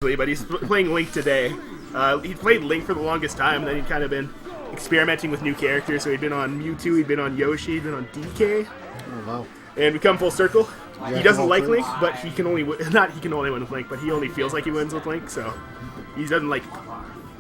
But he's playing Link today. He played Link for the longest time, and then he'd kind of been experimenting with new characters. So he'd been on Mewtwo, he'd been on Yoshi, he'd been on DK. Oh wow! And we come full circle. Yeah, he doesn't like Link, but he can only not he can only win with Link, but he only feels like he wins with Link. So he doesn't like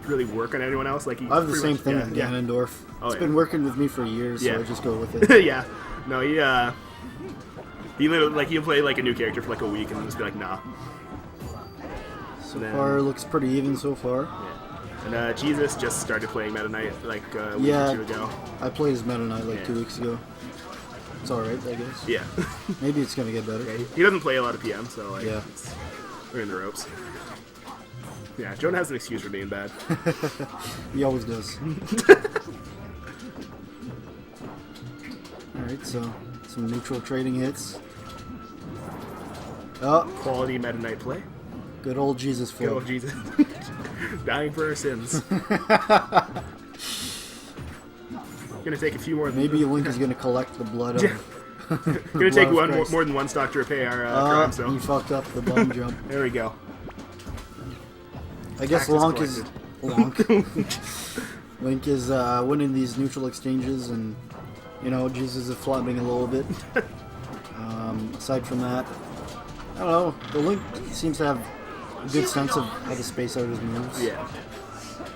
really work on anyone else. Like he I have the same much, thing with Ganondorf. It's been working with me for years, so I just go with it. Yeah, no, he literally like he'll play like a new character for like a week and then just be like, nah. So far, looks pretty even so far. Yeah. And Jesus just started playing Meta Knight like a week or two ago. I played his Meta Knight like 2 weeks ago. It's alright, I guess. Yeah. Maybe it's gonna get better. Yeah, he doesn't play a lot of PM, so like we're in the ropes. Yeah, Jonah has an excuse for being bad. He always does. Alright, so some neutral trading hits. Oh, quality Meta Knight play. Good old Jesus flow. Good old Jesus. Dying for our sins. Gonna take a few more. Maybe Link is gonna collect the blood. Gonna take more than one stock to repay our crime. So he fucked up the bomb jump. There we go. I guess Link is winning these neutral exchanges, and you know Jesus is flopping a little bit. Aside from that, I don't know. The Link seems to have a good sense of how to space out his moves.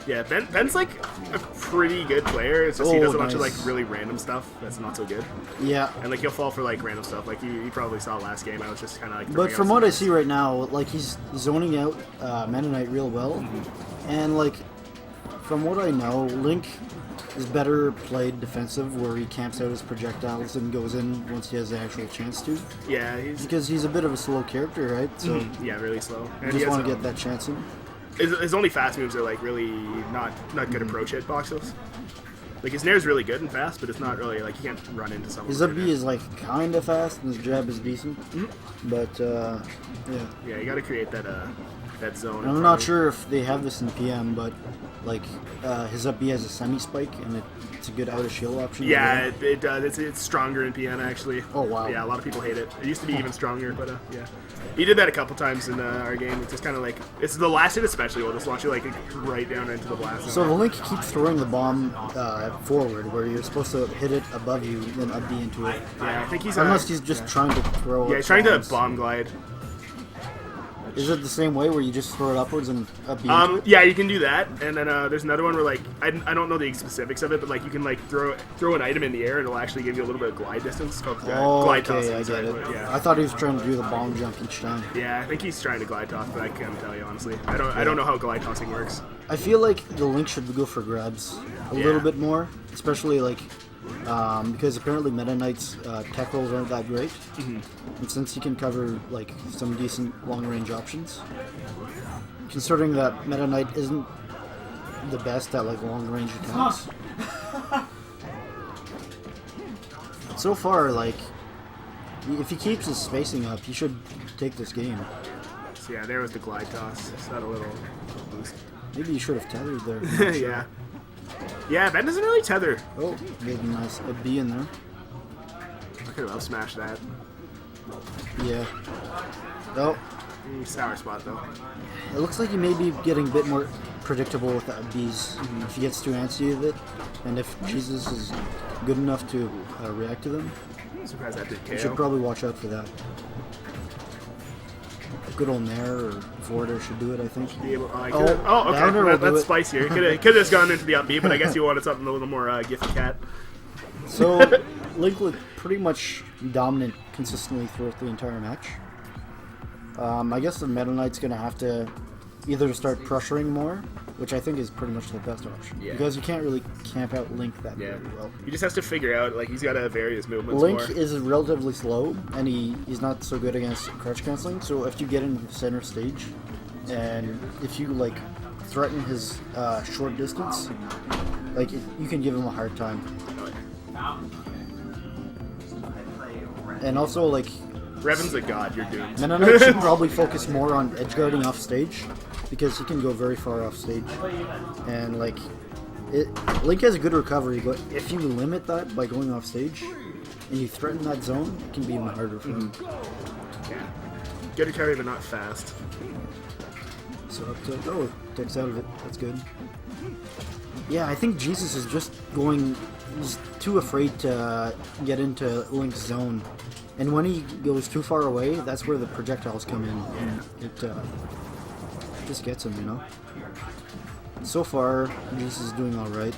Yeah, Ben's like a pretty good player. It's just he does a bunch of like really random stuff that's not so good. Yeah. And like he'll fall for like random stuff. Like you probably saw last game. I was just kind of like. But from what I see right now, like he's zoning out Meta Knight real well, and like from what I know, Link is better played defensive, where he camps out his projectiles and goes in once he has the actual chance to. Yeah, because he's a bit of a slow character, right? So yeah, really slow. And you just want to get that chance in. His only fast moves are like really not good approach hitboxes. Like his nair is really good and fast, but it's not really like you can't run into someone. His up B is like kind of fast, and his jab is decent. But yeah. Yeah, you got to create that zone. And I'm not sure if they have this in PM, but like his up B has a semi spike, and it's a good out of shield option. Yeah, it does. It's stronger in PM actually. Oh wow. Yeah, a lot of people hate it. It used to be even stronger, but yeah. He did that a couple times in our game. It's just kind of like it's the last hit especially will just launch you like right down into the blast zone. So the Link keeps throwing the bomb forward, where you're supposed to hit it above you, then up B into it. Yeah, I think he's unless he's just trying to throw. Yeah, he's trying to bomb glide. Is it the same way where you just throw it upwards and up B? Yeah, you can do that, and then there's another one where like I don't know the specifics of it, but like you can like throw an item in the air and it'll actually give you a little bit of glide distance. It's called glide toss. I get it. Yeah. I thought he was trying to do the bomb jump each time. Yeah, I think he's trying to glide toss, but I can't tell you honestly. I don't know how glide tossing works. I feel like the Link should go for grabs a little bit more, especially like because apparently Meta Knight's tech rolls aren't that great, and since he can cover like some decent long range options, considering that Meta Knight isn't the best at like long range attacks. So far, like if he keeps his spacing up, he should take this game. So yeah, there was the glide toss. It's not a little boost. Maybe you should have tethered there. Yeah. Yeah, Ben doesn't really tether. Oh, good, nice. A B in there. I could have smashed that. Yeah. Oh. Sour spot, though. It looks like he may be getting a bit more predictable with the Bs if he gets too antsy with it, and if Jesus is good enough to react to them. I'm surprised that did KO. You should probably watch out for that. Good old Nair or Vorder should do it, I think. Okay. That's spicier. It could have just gone into the up B, but I guess you wanted something a little more Gift Cat. So, Link looked pretty much dominant consistently throughout the entire match. I guess the Meta Knight's going to have to either start pressuring more, which I think is pretty much the best option. Yeah. Because you can't really camp out Link that very well. He just has to figure out, like, he's got to vary his movements Link more. is relatively slow, and he's not so good against crouch canceling, so if you get into the center stage, and if you, like, threaten his short distance, like, you can give him a hard time. And also, like... Revan's a god, you're doomed. Meta Knight should probably focus more on edge guarding off stage, because he can go very far off stage. And like, Link has a good recovery, but if you limit that by going off stage, and you threaten that zone, it can be even harder for him. Yeah. Good recovery, but not fast. So up tilt. Oh, takes out of it. That's good. Yeah, I think Jesus is just he's too afraid to get into Link's zone. And when he goes too far away, that's where the projectiles come in. And it just gets him, you know? So far, Jesus is doing alright.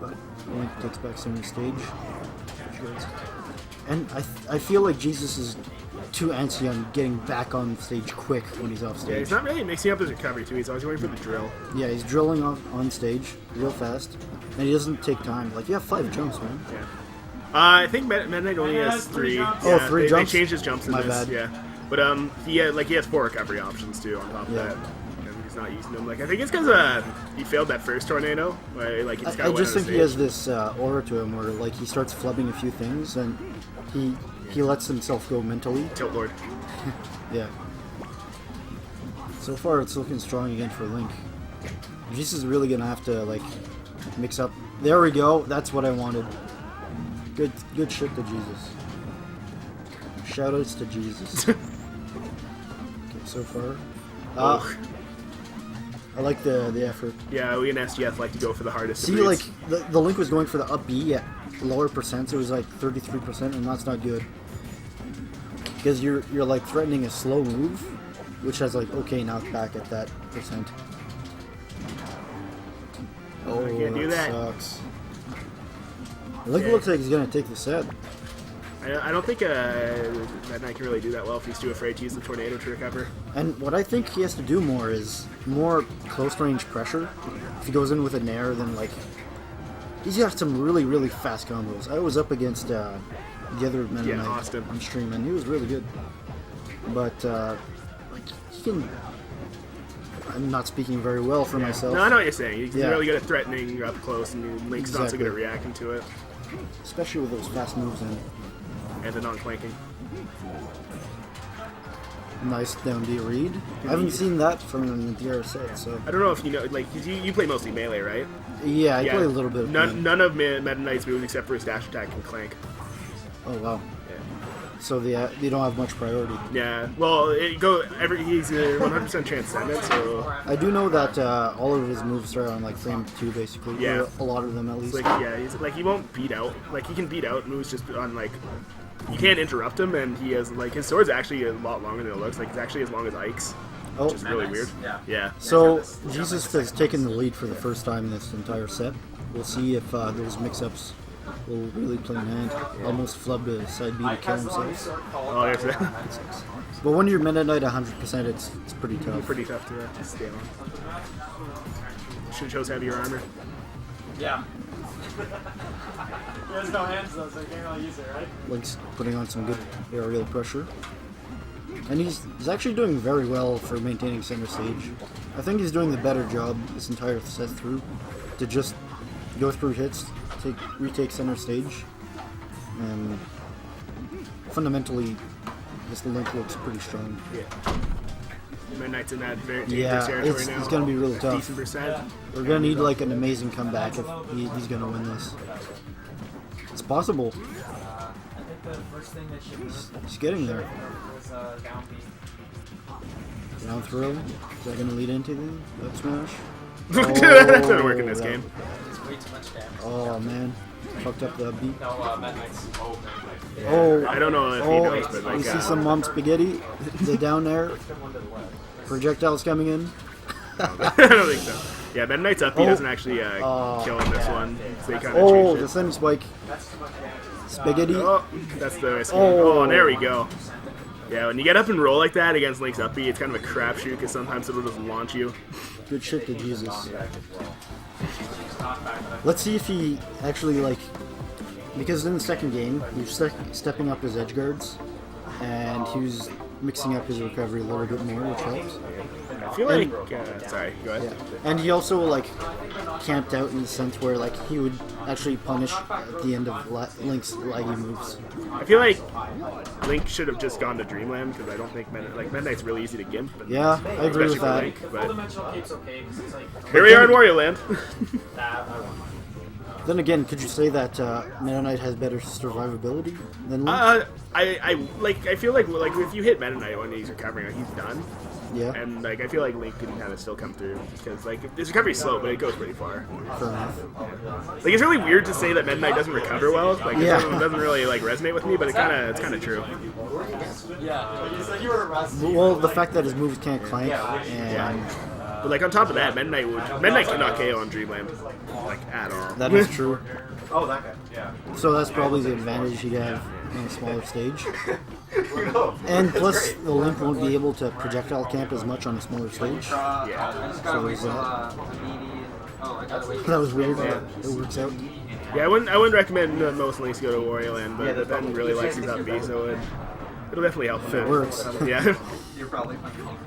But Link takes back center stage. And I feel like Jesus is too antsy on getting back on stage quick when he's off stage. Yeah, he's not really mixing up his recovery too. He's always going for the drill. Yeah, he's drilling on stage real fast, and he doesn't take time. Like, you have 5 jumps, man. Yeah. I think Meta Knight only has 3. Oh, 3 jumps? They changed his jumps in My this. bad. Yeah. But he has 4 recovery options too on top of that. And he's not using them. Like, I think it's because he failed that first tornado. Where, like, he's I just think he has this aura to him where, like, he starts flubbing a few things, and he lets himself go mentally. Tilt Lord. Yeah. So far, it's looking strong again for Link. Jesus is really gonna have to, like, mix up. There we go. That's what I wanted. Good shit to Jesus. Shoutouts to Jesus. Okay, so far. I like the effort. Yeah, we in SGF like to go for the hardest. See, like, the Link was going for the up B at lower percents. It was like 33%, and that's not good. Because you're like threatening a slow move, which has like knocked back at that percent. Oh, I can't do that. Sucks. Link looks like he's gonna take the set. I don't think that Knight can really do that well if he's too afraid to use the tornado to recover. And what I think he has to do more is more close range pressure. If he goes in with a nair, then like he's got some really fast combos. I was up against the other Meta Knight Austin on stream, and he was really good. But like he can. I'm not speaking very well for myself. No, I know what you're saying. He's really good at threatening up close, and Link's not so good at Exactly. reacting to it. Especially with those fast moves And the non-clanking. nice down D read. I haven't seen that from an entire set, so I don't know if you know, like, you play mostly melee, right? yeah, I play a little bit of None of Meta Knight's moves except for his dash attack can clank. Oh wow. Yeah. So they don't have much priority. Yeah. Well, he's a 100% transcendent, so I do know that all of his moves start on like frame 2 basically. Yeah. Or a lot of them at least. like he's like he won't beat out. Like he can beat out moves just on like you can't interrupt him, and he has like his sword's actually a lot longer than it looks. Like it's actually as long as Ike's, which is really weird. Yeah. So Jesus has taken the lead for the first time in this entire set. We'll see if those mix-ups will really play in hand. Almost flubbed a side B to kill himself. Oh, there's that. But when you're Meta Knight 100%, it's pretty tough. Pretty tough to stay on. Should have chose heavier armor. Yeah. He has no hands though, so he can't really use it, right? Link's putting on some good aerial pressure. And he's actually doing very well for maintaining center stage. I think he's doing the better job this entire set through to just go through hits, retake center stage, and fundamentally this Link looks pretty strong. Yeah. Meta Knight's in that very dangerous Yeah, territory now. it's gonna be really tough. Decent percent. We're gonna need like an amazing comeback if he's gonna win this. It's possible. I think the first thing that He's getting there. was down B. Down throw. Is that gonna lead into the up smash? That doesn't work in this game. It's way too much damage. Oh man, fucked up the beat. No, Meta Knight's. Oh, I don't know if he knows, but like you see some mom spaghetti? They down there. Projectiles coming in. I don't think so. Yeah, Meta Knight's up. He doesn't actually kill in this one. So they kind of Oh, changed the it. semi spike. Spaghetti. Oh, that's the risk. Oh. Oh, there we go. Yeah, when you get up and roll like that against Link's up B, it's kind of a crapshoot because sometimes it'll just launch you. Good shit to Jesus. Let's see if he actually like, because in the second game he was stepping up his edge guards, and he was mixing up his recovery a little bit more, which helps. I feel like. Sorry, go ahead. Yeah. And he also like camped out in the sense where like he would actually punish at the end of Link's laggy moves. I feel like Link should have just gone to Dreamland because I don't think Meta Knight's really easy to gimp. And Yeah, I agree especially with for that. Link, but Dimensional cape's okay because it's like. here we are in Wario Land. That I want. Then again, could you say that Meta Knight has better survivability than Link? I feel like if you hit Meta Knight when he's recovering, like, he's done. Yeah. And like I feel like Link can kind of still come through because like his recovery's slow, but it goes pretty far. Fair enough. Like it's really weird to say that Meta Knight doesn't recover well. Like Yeah. it doesn't really like resonate with me, but it's kind of true. Well, the fact that his moves can't clank and But like on top of that, Meta Knight cannot KO on Dreamland like at all. that is true. Oh, that guy. Yeah. So that's probably the advantage he'd have on a smaller stage. And plus, the Link won't be able to projectile camp as much on a smaller stage. Yeah. So there's that. That was weird, but it works out. Yeah, I wouldn't recommend most Links go to Wario Land, but Ben really likes his up B, so it'll definitely help him. It works. Yeah.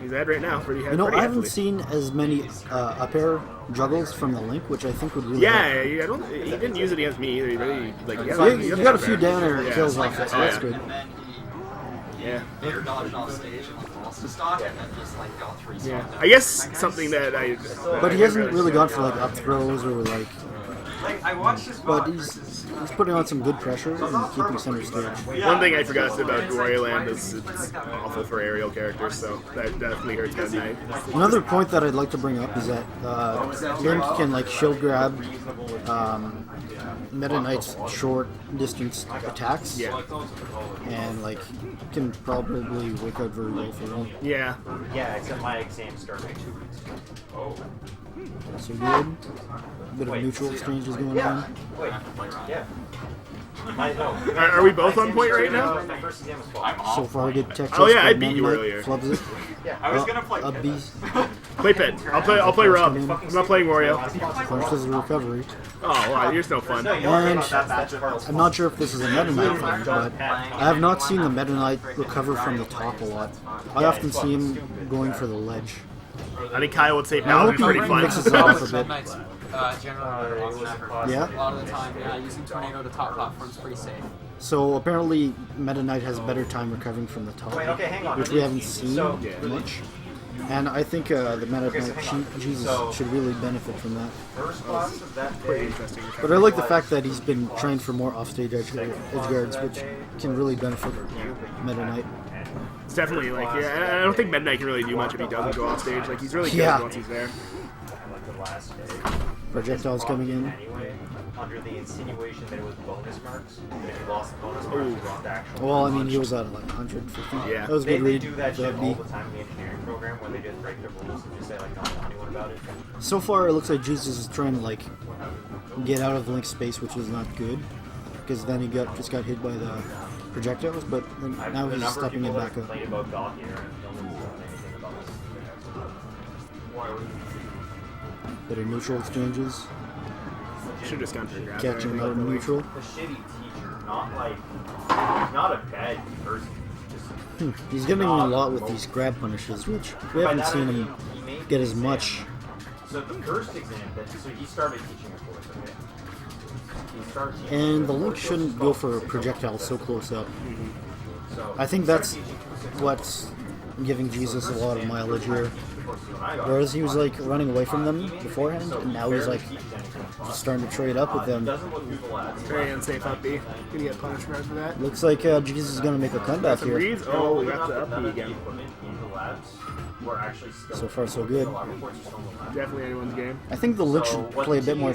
He's ahead right now, pretty You know, pretty I haven't heavily. seen as many up air juggles from the Link, which I think would really Yeah, help. he didn't use it against me either. He really like he So you got a up few there. down air Yeah. kills off it, so Oh, that's yeah. good. Yeah. Yeah. Yeah. I guess something that But he hasn't really gone for like up throws or like. I watched this But he's putting on some good pressure and keeping center stage. One thing I forgot about Wario Land is it's awful for aerial characters, so that definitely hurts Meta Knight. Another point that I'd like to bring up is that Link can like shield grab Meta Knight's short distance attacks, Yeah. and like can probably work out very well for him. Yeah. Yeah, except my exam starts in 2 weeks. So good. Bit of neutral exchanges going on. Wait. Yeah. I know. Are we both on point right now? My first exam was 12. So far, good tech. Oh, yeah, chest, I but beat you Meta Knight earlier. Flubs it. I was gonna play A beast. Play Pet. I'll play Rob. I'm not playing Wario. Punishes the recovery. Oh wow, you're no fun. And I'm not sure if this is a Meta Knight thing, but I have not seen the Meta Knight recover from the top a lot. I often see him going for the ledge. I think Kyle would say I Paladin's hope he pretty fun. mixes it up a bit. Knights generally are awesome. Yeah. A lot of the time, yeah, using Tornado to top platform is pretty safe. So apparently, Meta Knight has better time recovering from the top, Wait, okay, hang on. which we haven't seen So- much. And I think the Meta Knight Jesus should really benefit from that. First class of that Pretty day. interesting. But I like the fact that he's been trained for more offstage edge guards, which can really benefit Meta Knight. It's definitely like I don't think Meta Knight can really do much if he doesn't go off stage. Like he's really good Yeah. once he's there. Like the last day. Projectiles coming in. Anyway, under the insinuation that it was bonus marks. That if you lost the bonus marks, you lost the actual. Well, I mean, he was at like 150. Yeah. That was a They good read. do that shit That'd all be- the time in the engineering program where they just break the rules and just say like, don't tell anyone about it. So far, it looks like Jesus is trying to like get out of Link's space, which is not good, because then he just got hit by the projectiles. But then now The he's number of stepping it people that back up. complain about God here and no one's done anything about this. Bit of neutral exchanges, Should have just gone for a grab. catching out of neutral. A shitty teacher, not like, not a bad person. Just He's getting a lot with these grab punishes, which we haven't seen him get as much. So the first exam, so he started teaching a course, okay? He started teaching And the Link shouldn't go for projectiles so close up. so I think that's what's giving Jesus a lot of mileage here. Whereas he was like running away from them beforehand, and now he's like starting to trade up with them. doesn't look through the labs. Very unsafe up B. Gonna get punished for that. Looks like Jesus is gonna make a comeback Some here. reads. Oh, we got the up None B of the again. equipment in the labs were actually still. So far, so good. The lab reports are still in the lab. Definitely anyone's game. I think the Link should play a bit more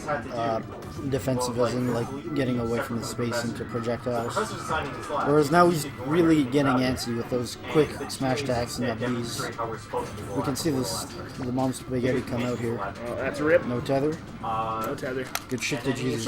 defensive, as in like getting away from the space into projectiles. Professor's assigning his lab. Whereas now he's really getting antsy with those quick smash attacks and that bees. Demonstrate how we're supposed to We can see this the mom's spaghetti come out here. Oh, that's a rip. No tether. No tether. Good shit to Jesus.